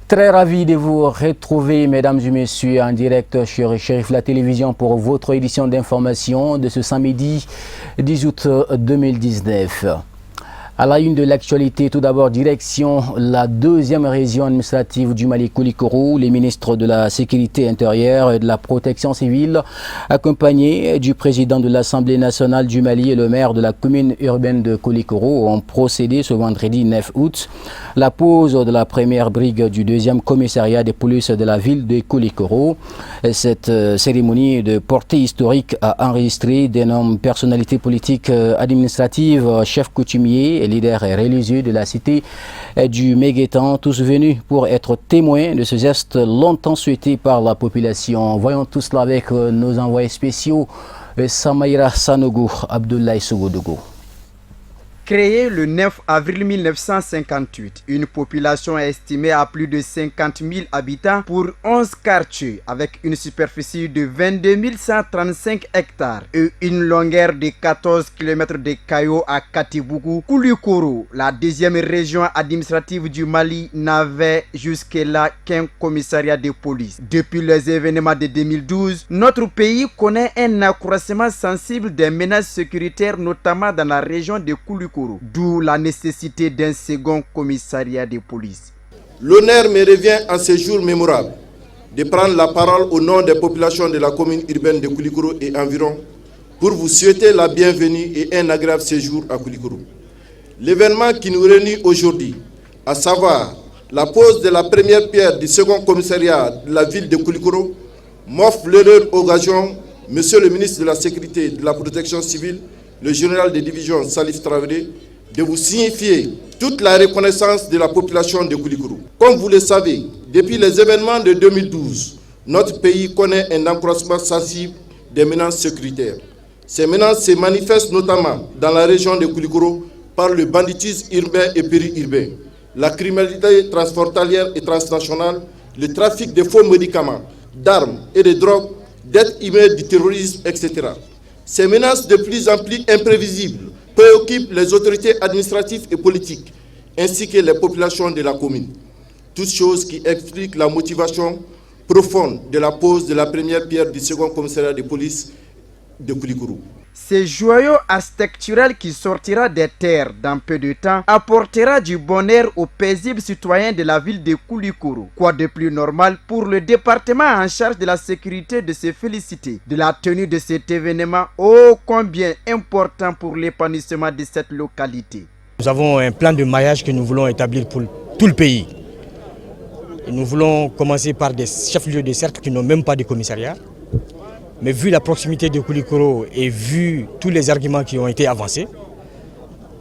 Très ravi de vous retrouver, mesdames et messieurs, en direct sur Cherif la télévision pour votre édition d'information de ce samedi 10 août 2019. À la une de l'actualité, tout d'abord, direction la deuxième région administrative du Mali, Koulikoro. Les ministres de la Sécurité intérieure et de la Protection civile, accompagnés du président de l'Assemblée nationale du Mali et le maire de la commune urbaine de Koulikoro, ont procédé ce vendredi 9 août à la pose de la première brigue du deuxième commissariat de police de la ville de Koulikoro. Cette cérémonie de portée historique a enregistré d'énormes personnalités politiques, administratives, chefs coutumiers, leaders religieux de la cité du Méguétan, tous venus pour être témoins de ce geste longtemps souhaité par la population. Voyons tout cela avec nos envoyés spéciaux, Samaïra Sanogo, Abdoulaye Sogodogo. Créée le 9 avril 1958, une population estimée à plus de 50 000 habitants pour 11 quartiers avec une superficie de 22 135 hectares et une longueur de 14 km de Kayo à Katibougou, Koulikoro, la deuxième région administrative du Mali, n'avait jusque-là qu'un commissariat de police. Depuis les événements de 2012, notre pays connaît un accroissement sensible des menaces sécuritaires, notamment dans la région de Koulikoro. D'où la nécessité d'un second commissariat de police. L'honneur me revient en ce jour mémorable de prendre la parole au nom des populations de la commune urbaine de Koulikoro et environ pour vous souhaiter la bienvenue et un agréable séjour à Koulikoro. L'événement qui nous réunit aujourd'hui, à savoir la pose de la première pierre du second commissariat de la ville de Koulikoro, m'offre l'heureuse occasion, Monsieur le ministre de la Sécurité et de la Protection civile, le général de division Salif Traoré, de vous signifier toute la reconnaissance de la population de Koulikoro. Comme vous le savez, depuis les événements de 2012, notre pays connaît un accroissement sensible des menaces sécuritaires. Ces menaces se manifestent notamment dans la région de Koulikoro par le banditisme urbain et périurbain, la criminalité transfrontalière et transnationale, le trafic de faux médicaments, d'armes et de drogues, d'êtres humains, du terrorisme, etc. Ces menaces de plus en plus imprévisibles préoccupent les autorités administratives et politiques, ainsi que les populations de la commune. Toutes choses qui expliquent la motivation profonde de la pose de la première pierre du second commissariat de police de Koulikoro. Ce joyau architectural qui sortira des terres dans peu de temps apportera du bonheur aux paisibles citoyens de la ville de Koulikoro. Quoi de plus normal pour le département en charge de la sécurité de se féliciter de la tenue de cet événement ô combien important pour l'épanouissement de cette localité. Nous avons un plan de maillage que nous voulons établir pour tout le pays. Et nous voulons commencer par des chefs-lieux de cercle qui n'ont même pas de commissariat. Mais vu la proximité de Koulikoro et vu tous les arguments qui ont été avancés,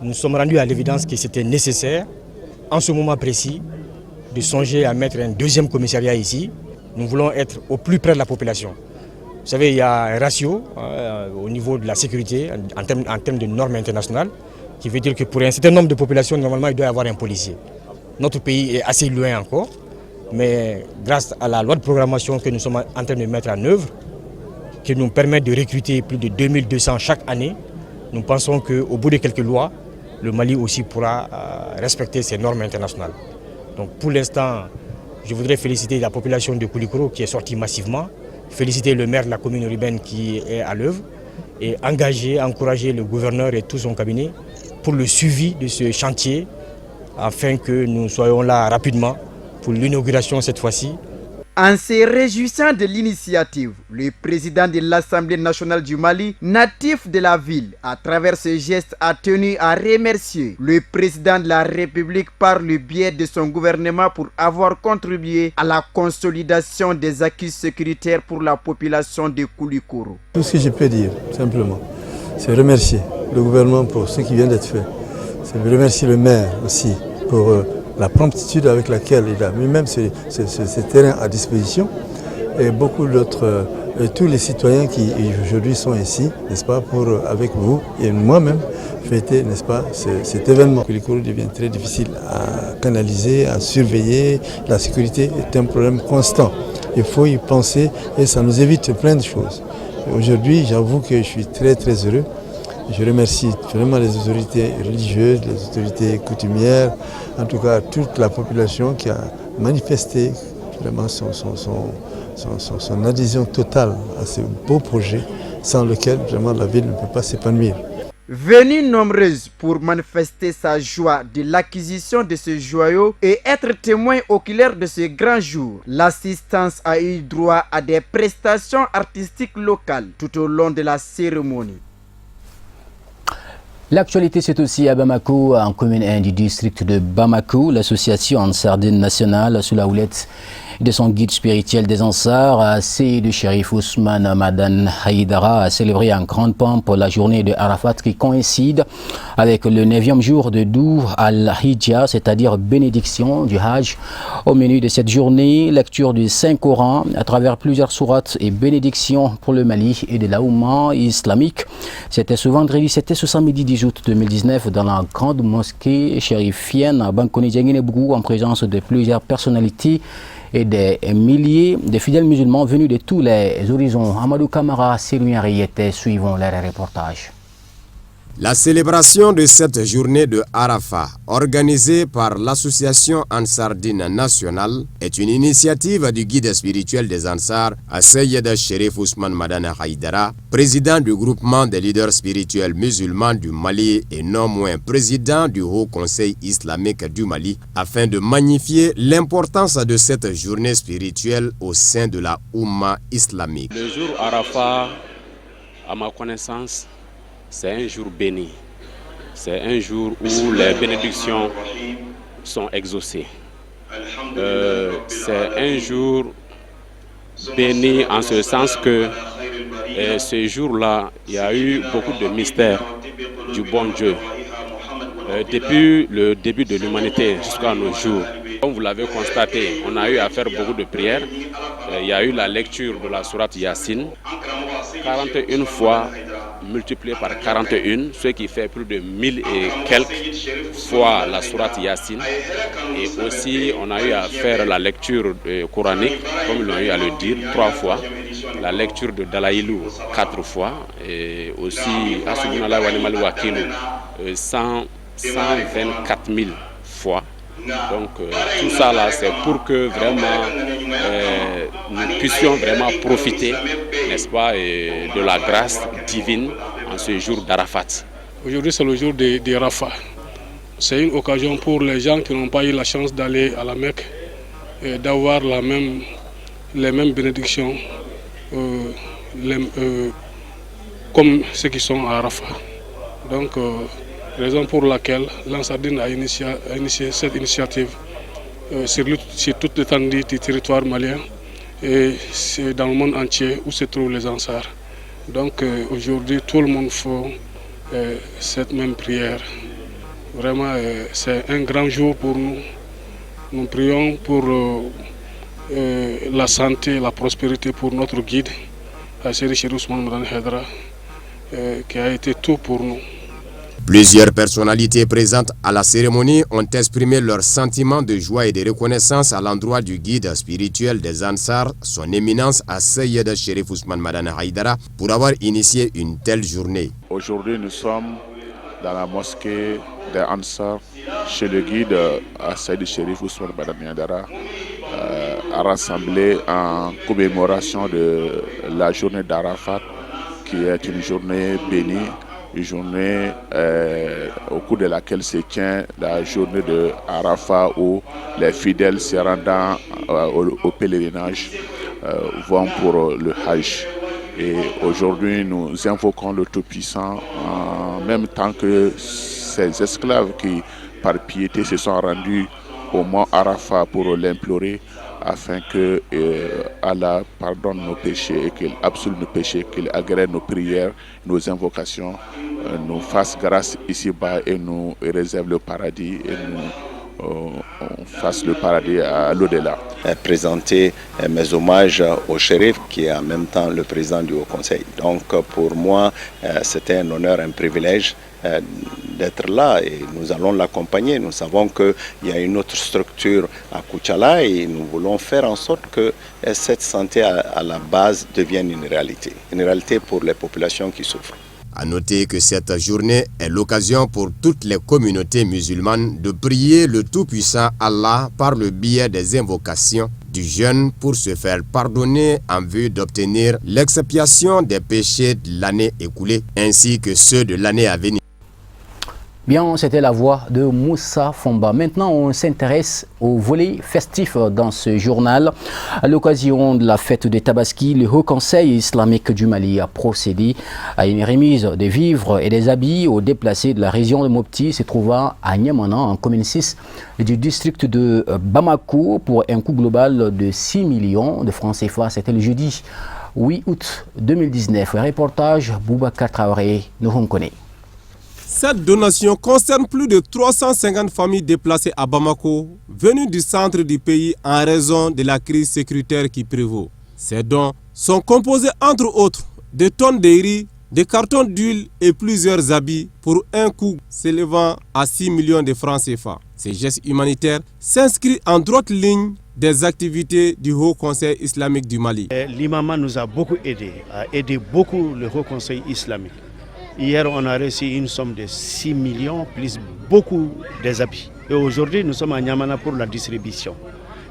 nous sommes rendus à l'évidence que c'était nécessaire, en ce moment précis, de songer à mettre un deuxième commissariat ici. Nous voulons être au plus près de la population. Vous savez, il y a un ratio au niveau de la sécurité en termes de normes internationales, qui veut dire que pour un certain nombre de populations, normalement, il doit y avoir un policier. Notre pays est assez loin encore, mais grâce à la loi de programmation que nous sommes en train de mettre en œuvre, qui nous permet de recruter plus de 2200 chaque année, nous pensons qu'au bout de quelques lois, le Mali aussi pourra respecter ces normes internationales. Donc pour l'instant, je voudrais féliciter la population de Koulikoro qui est sortie massivement, féliciter le maire de la commune urbaine qui est à l'œuvre et encourager le gouverneur et tout son cabinet pour le suivi de ce chantier afin que nous soyons là rapidement pour l'inauguration cette fois-ci. En se réjouissant de l'initiative, le président de l'Assemblée nationale du Mali, natif de la ville, à travers ce geste a tenu à remercier le président de la République par le biais de son gouvernement pour avoir contribué à la consolidation des acquis sécuritaires pour la population de Koulikoro. Tout ce que je peux dire, simplement, c'est remercier le gouvernement pour ce qui vient d'être fait. C'est remercier le maire aussi pour la promptitude avec laquelle il a mis même ce terrain à disposition et beaucoup d'autres, tous les citoyens qui aujourd'hui sont ici, n'est-ce pas, pour avec vous et moi-même fêter, n'est-ce pas, cet événement. Koulikoro devient très difficile à canaliser, à surveiller. La sécurité est un problème constant. Il faut y penser et ça nous évite plein de choses. Aujourd'hui, j'avoue que je suis très heureux. Je remercie vraiment les autorités religieuses, les autorités coutumières, en tout cas toute la population qui a manifester vraiment son adhésion totale à ce beau projet sans lequel vraiment la ville ne peut pas s'épanouir. Venues nombreuses pour manifester sa joie de l'acquisition de ce joyau et être témoin oculaire de ce grand jour, l'assistance a eu droit à des prestations artistiques locales tout au long de la cérémonie. L'actualité, c'est aussi à Bamako, en commune 1 du district de Bamako. L'association Ansar Din nationale, sous la houlette de son guide spirituel des Ansar, Seyyid Cherif Ousmane Madan Haïdara, a célébré en grande pompe la journée de Arafat qui coïncide avec le 9e jour de Dhu al-Hijja, c'est-à-dire bénédiction du Hajj. Au menu de cette journée, lecture du Saint-Coran à travers plusieurs sourates et bénédictions pour le Mali et de la Oumma islamique. C'était ce vendredi, c'était ce samedi 10 août 2019 dans la grande mosquée chérifienne à Bankoni-Dianguinebou en présence de plusieurs personnalités et des milliers de fidèles musulmans venus de tous les horizons. Amadou Kamara, Sylvie Ariete, suivons les reportages. La célébration de cette journée de Arafat, organisée par l'association Ansar Din nationale, est une initiative du guide spirituel des Ansar, Seyyid Cherif Ousmane Madan Haïdara, président du groupement des leaders spirituels musulmans du Mali et non moins président du Haut Conseil islamique du Mali, afin de magnifier l'importance de cette journée spirituelle au sein de la Oumma islamique. Le jour Arafat, à ma connaissance, c'est un jour béni. C'est un jour où les bénédictions sont exaucées. C'est un jour béni en ce sens que ce jour-là, il y a eu beaucoup de mystères du bon Dieu. Depuis le début de l'humanité jusqu'à nos jours, comme vous l'avez constaté, on a eu à faire beaucoup de prières. Il y a eu la lecture de la sourate Yassine, 41 fois multiplié par 41, ce qui fait plus de 1000 et quelques fois la sourate Yassine. Et aussi, on a eu à faire la lecture coranique, comme ils l'ont eu à le dire, 3 fois. La lecture de Dalaïlou, 4 fois. Et aussi, Asubunallah wa ni'mal wakil, 124 000 fois. Donc tout ça là, c'est pour que vraiment nous puissions vraiment profiter, n'est-ce pas, de la grâce divine en ce jour d'Arafat. Aujourd'hui c'est le jour d'Arafat. C'est une occasion pour les gens qui n'ont pas eu la chance d'aller à la Mecque d'avoir les mêmes bénédictions comme ceux qui sont à Arafat. Donc raison pour laquelle l'Ansar Din a initié cette initiative sur toute l'étendue du territoire malien et c'est dans le monde entier où se trouvent les Ansars. Donc aujourd'hui tout le monde fait cette même prière. Vraiment c'est un grand jour pour nous. Nous prions pour la santé et la prospérité pour notre guide, Seyyid Cherif Ousmane Madan Haïdara, qui a été tout pour nous. Plusieurs personnalités présentes à la cérémonie ont exprimé leur sentiment de joie et de reconnaissance à l'endroit du guide spirituel des Ansar, son éminence Seyyid Cherif Ousmane Madan Haïdara, pour avoir initié une telle journée. Aujourd'hui, nous sommes dans la mosquée des Ansar, chez le guide Seyyid Cherif Ousmane Madan Haïdara, à rassembler en commémoration de la journée d'Arafat, qui est une journée bénie. Une journée au cours de laquelle se tient la journée de Arafat où les fidèles se rendant au pèlerinage vont pour le Hajj. Et aujourd'hui, nous invoquons le Tout-Puissant en même temps que ces esclaves qui, par piété, se sont rendus au mont Arafat pour l'implorer afin que Allah pardonne nos péchés et qu'il absolue nos péchés, qu'il agrée nos prières, nos invocations, nous fasse grâce ici-bas et nous réserve le paradis et nous fasse le paradis à l'au-delà. Présenter mes hommages au shérif qui est en même temps le président du Haut Conseil. Donc pour moi, c'était un honneur, un privilège d'être là et nous allons l'accompagner. Nous savons qu'il y a une autre structure à Koutchala et nous voulons faire en sorte que cette santé à la base devienne une réalité pour les populations qui souffrent. A noter que cette journée est l'occasion pour toutes les communautés musulmanes de prier le Tout-Puissant Allah par le biais des invocations du jeûne pour se faire pardonner en vue d'obtenir l'expiation des péchés de l'année écoulée ainsi que ceux de l'année à venir. Bien, c'était la voix de Moussa Fomba. Maintenant, on s'intéresse au volet festif dans ce journal. À l'occasion de la fête des Tabaski, le Haut Conseil islamique du Mali a procédé à une remise de vivres et des habits aux déplacés de la région de Mopti, se trouvant à Niamana, en commune 6 du district de Bamako, pour un coût global de 6 millions de francs CFA. C'était le jeudi 8 août 2019. Reportage Boubacar Traoré, nous connaît. Cette donation concerne plus de 350 familles déplacées à Bamako, venues du centre du pays en raison de la crise sécuritaire qui prévaut. Ces dons sont composés entre autres de tonnes de riz, de cartons d'huile et plusieurs habits pour un coût s'élevant à 6 millions de francs CFA. Ces gestes humanitaires s'inscrivent en droite ligne des activités du Haut Conseil islamique du Mali. L'imam nous a beaucoup aidé, a aidé beaucoup le Haut Conseil islamique. Hier, on a reçu une somme de 6 millions, plus beaucoup des habits. Et aujourd'hui, nous sommes à Niamana pour la distribution.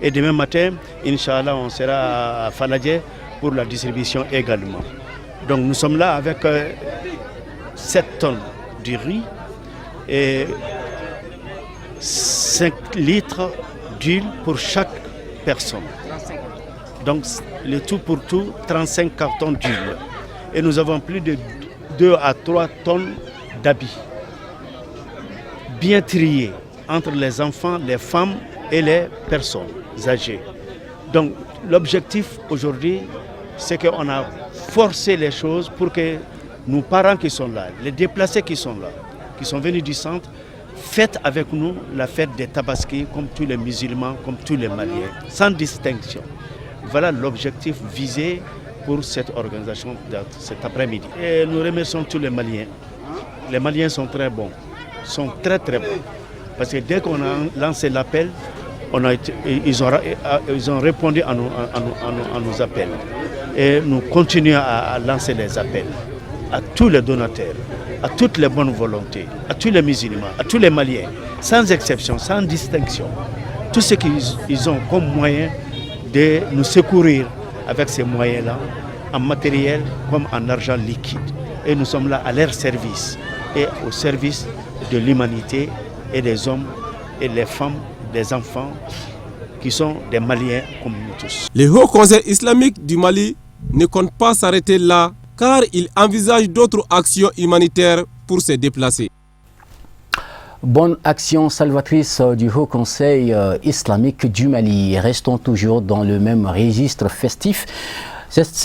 Et demain matin, Inch'Allah, on sera à Faladje pour la distribution également. Donc nous sommes là avec 7 tonnes de riz et 5 litres d'huile pour chaque personne. Donc le tout pour tout, 35 cartons d'huile. Et nous avons plus de 2 à 3 tonnes d'habits, bien triés entre les enfants, les femmes et les personnes âgées. Donc l'objectif aujourd'hui, c'est qu'on a forcé les choses pour que nos parents qui sont là, les déplacés qui sont là, qui sont venus du centre, fêtent avec nous la fête des Tabaski comme tous les musulmans, comme tous les Maliens, sans distinction. Voilà l'objectif visé pour cette organisation cet après-midi. Et nous remercions tous les Maliens. Les Maliens sont très bons, sont très très bons. Parce que dès qu'on a lancé l'appel, ils ont répondu à nos appels. Et nous continuons à lancer les appels à tous les donateurs, à toutes les bonnes volontés, à tous les musulmans, à tous les Maliens, sans exception, sans distinction. Tout ce qu'ils ont comme moyen de nous secourir avec ces moyens-là, en matériel comme en argent liquide. Et nous sommes là à leur service et au service de l'humanité et des hommes et les femmes, des enfants qui sont des Maliens comme nous tous. Le Haut Conseil islamique du Mali ne compte pas s'arrêter là car il envisage d'autres actions humanitaires pour se déplacer. Bonne action salvatrice du Haut Conseil islamique du Mali. Restons toujours dans le même registre festif.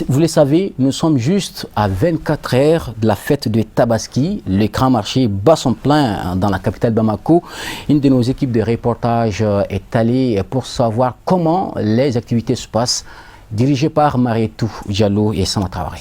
Vous le savez, nous sommes juste à 24 heures de la fête de Tabaski. Le grand marché bat son plein dans la capitale Bamako. Une de nos équipes de reportage est allée pour savoir comment les activités se passent, dirigée par Marietou Diallo et Sama Traoré.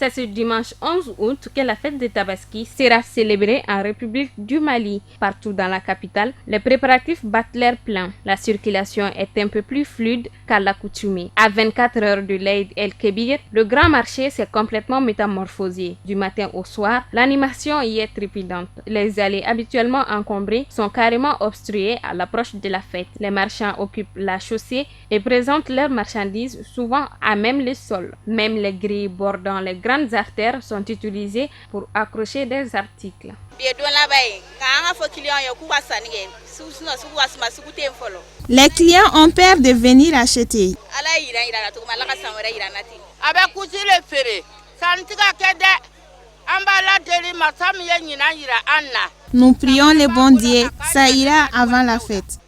C'est ce dimanche 11 août que la fête de Tabaski sera célébrée en République du Mali. Partout dans la capitale, les préparatifs battent l'air plein. La circulation est un peu plus fluide qu'à l'accoutumée. À 24 heures de l'Eid el-Kébir, le grand marché s'est complètement métamorphosé. Du matin au soir, l'animation y est trépidante. Les allées habituellement encombrées sont carrément obstruées à l'approche de la fête. Les marchands occupent la chaussée et présentent leurs marchandises souvent à même le sol. Même les grilles bordant les grandes artères sont utilisées pour accrocher des articles. Les clients ont peur de venir acheter. Nous prions le bon Dieu, ça ira avant la fête.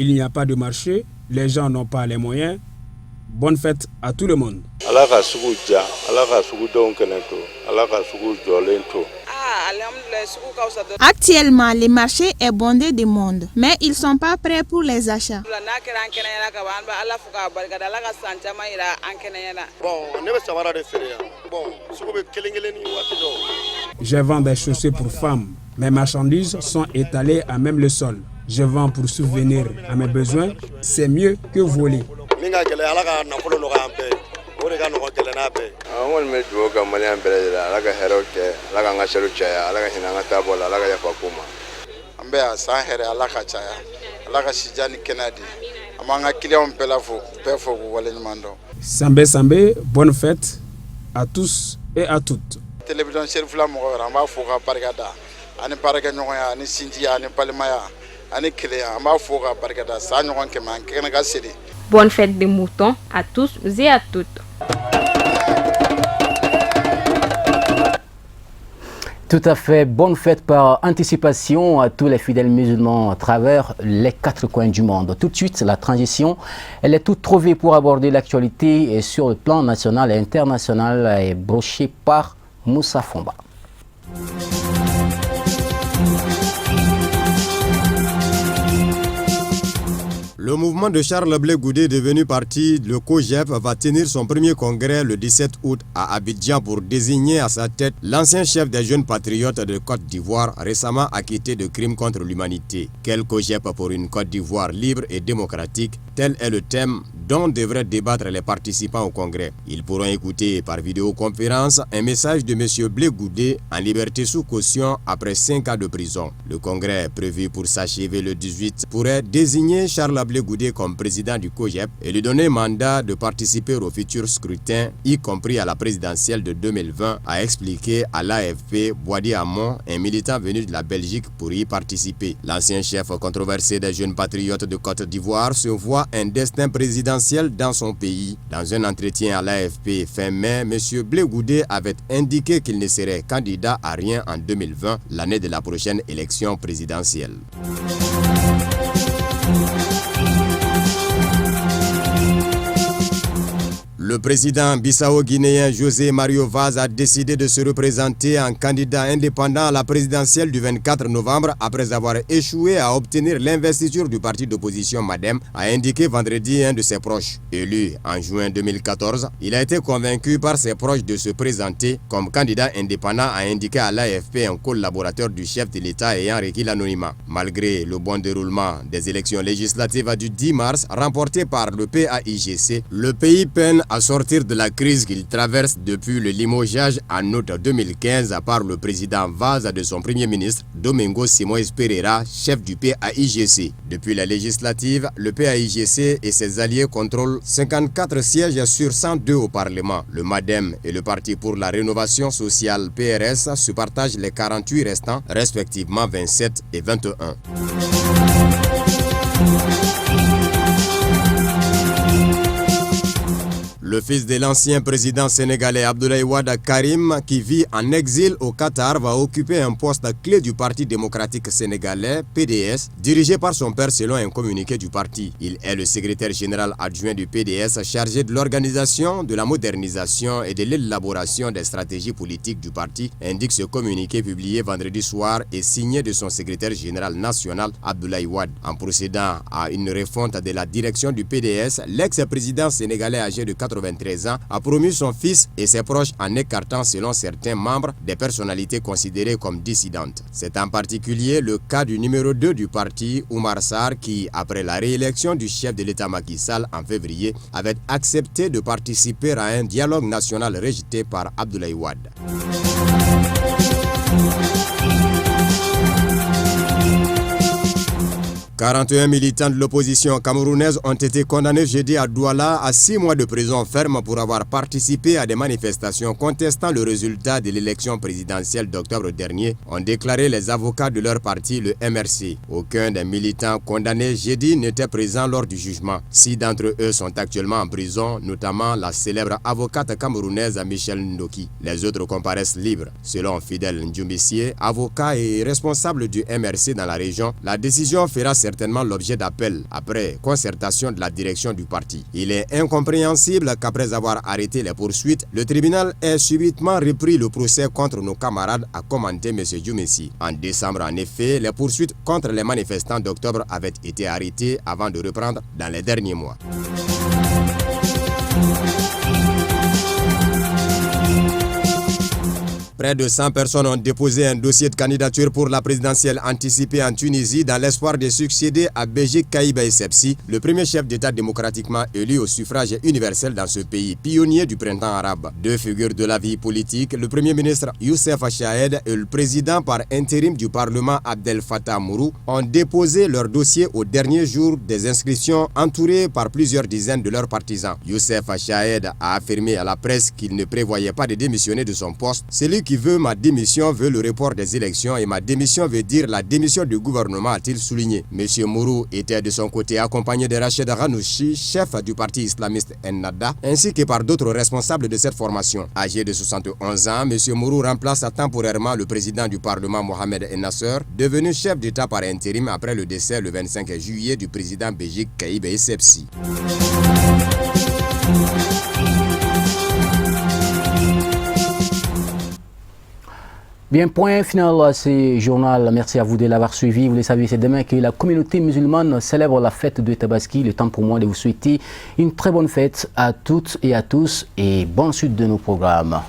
Il n'y a pas de marché, les gens n'ont pas les moyens. Bonne fête à tout le monde. Actuellement, le marché est bondé de monde, mais ils ne sont pas prêts pour les achats. Je vends des chaussures pour femmes. Mes marchandises sont étalées à même le sol. je vends pour subvenir à mes besoins, c'est mieux que voler. Sambé Sambé, bonne fête à tous et à toutes. Bonne fête des moutons à tous et à toutes. Tout à fait, bonne fête par anticipation à tous les fidèles musulmans à travers les 4 coins du monde. Tout de suite, la transition, elle est toute trouvée pour aborder l'actualité et sur le plan national et international est brochée par Moussa Fomba. Le mouvement de Charles Blé Goudé, devenu parti, le COJEP, va tenir son premier congrès le 17 août à Abidjan pour désigner à sa tête l'ancien chef des jeunes patriotes de Côte d'Ivoire, récemment acquitté de crimes contre l'humanité. Quel COJEP pour une Côte d'Ivoire libre et démocratique? Tel est le thème dont devraient débattre les participants au congrès. Ils pourront écouter par vidéoconférence un message de M. Blé Goudé en liberté sous caution après 5 ans de prison. Le congrès, prévu pour s'achever le 18, pourrait désigner Charles Blé Goudé comme président du COJEP et lui donner mandat de participer au futur scrutin, y compris à la présidentielle de 2020, a expliqué à l'AFP Boadi Amon, un militant venu de la Belgique pour y participer. L'ancien chef controversé des jeunes patriotes de Côte d'Ivoire se voit un destin présidentiel dans son pays. Dans un entretien à l'AFP fin mai, M. Blé Goudé avait indiqué qu'il ne serait candidat à rien en 2020, l'année de la prochaine élection présidentielle. Le président bissau-guinéen José Mario Vaz a décidé de se représenter en candidat indépendant à la présidentielle du 24 novembre après avoir échoué à obtenir l'investiture du parti d'opposition MADEM, a indiqué vendredi un de ses proches. Élu en juin 2014, il a été convaincu par ses proches de se présenter comme candidat indépendant, a indiqué à l'AFP un collaborateur du chef de l'État ayant requis l'anonymat. Malgré le bon déroulement des élections législatives du 10 mars remportées par le PAIGC, le pays peine à sortir de la crise qu'il traverse depuis le limogeage en août 2015 par le président Vaz de son premier ministre Domingos Simões Pereira, chef du PAIGC. Depuis la législative, le PAIGC et ses alliés contrôlent 54 sièges sur 102 au Parlement. Le MADEM et le Parti pour la rénovation sociale PRS se partagent les 48 restants, respectivement 27 et 21. Le fils de l'ancien président sénégalais Abdoulaye Wade Karim, qui vit en exil au Qatar, va occuper un poste clé du Parti démocratique sénégalais, PDS, dirigé par son père selon un communiqué du parti. Il est le secrétaire général adjoint du PDS chargé de l'organisation, de la modernisation et de l'élaboration des stratégies politiques du parti, indique ce communiqué publié vendredi soir et signé de son secrétaire général national Abdoulaye Wade. En procédant à une refonte de la direction du PDS, l'ex-président sénégalais âgé de 93 ans a promu son fils et ses proches en écartant selon certains membres des personnalités considérées comme dissidentes. C'est en particulier le cas du numéro 2 du parti, Oumar Sarr, qui, après la réélection du chef de l'État Macky Sall en février, avait accepté de participer à un dialogue national rejeté par Abdoulaye Wade. 41 militants de l'opposition camerounaise ont été condamnés jeudi à Douala à 6 mois de prison ferme pour avoir participé à des manifestations contestant le résultat de l'élection présidentielle d'octobre dernier, ont déclaré les avocats de leur parti, le MRC. Aucun des militants condamnés jeudi n'était présent lors du jugement. 6 d'entre eux sont actuellement en prison, notamment la célèbre avocate camerounaise Michel Ndoki. Les autres comparaissent libres. Selon Fidel Ndjoumissié, avocat et responsable du MRC dans la région, la décision fera certainement l'objet d'appel après concertation de la direction du parti. Il est incompréhensible qu'après avoir arrêté les poursuites, le tribunal ait subitement repris le procès contre nos camarades, a commenté M. Djoumessi. En décembre, en effet, les poursuites contre les manifestants d'octobre avaient été arrêtées avant de reprendre dans les derniers mois. Près de 100 personnes ont déposé un dossier de candidature pour la présidentielle anticipée en Tunisie dans l'espoir de succéder à Béji Caïd Essebsi, le premier chef d'État démocratiquement élu au suffrage universel dans ce pays, pionnier du printemps arabe. Deux figures de la vie politique, le premier ministre Youssef Chahed et le président par intérim du Parlement Abdel Fattah Mourou, ont déposé leur dossier au dernier jour des inscriptions, entourés par plusieurs dizaines de leurs partisans. Youssef Chahed a affirmé à la presse qu'il ne prévoyait pas de démissionner de son poste. Celui qui veut ma démission veut le report des élections et ma démission veut dire la démission du gouvernement, a-t-il souligné. Monsieur Mourou était de son côté accompagné de Rachid Ghanouchi, chef du parti islamiste Ennahda, ainsi que par d'autres responsables de cette formation. Âgé de 71 ans, Monsieur Mourou remplace temporairement le président du Parlement Mohamed Ennasser, devenu chef d'État par intérim après le décès le 25 juillet du président Béji Caïd Essebsi. Bien, point final à ce journal. Merci à vous de l'avoir suivi. Vous le savez, c'est demain que la communauté musulmane célèbre la fête de Tabaski. Le temps pour moi de vous souhaiter une très bonne fête à toutes et à tous et bonne suite de nos programmes.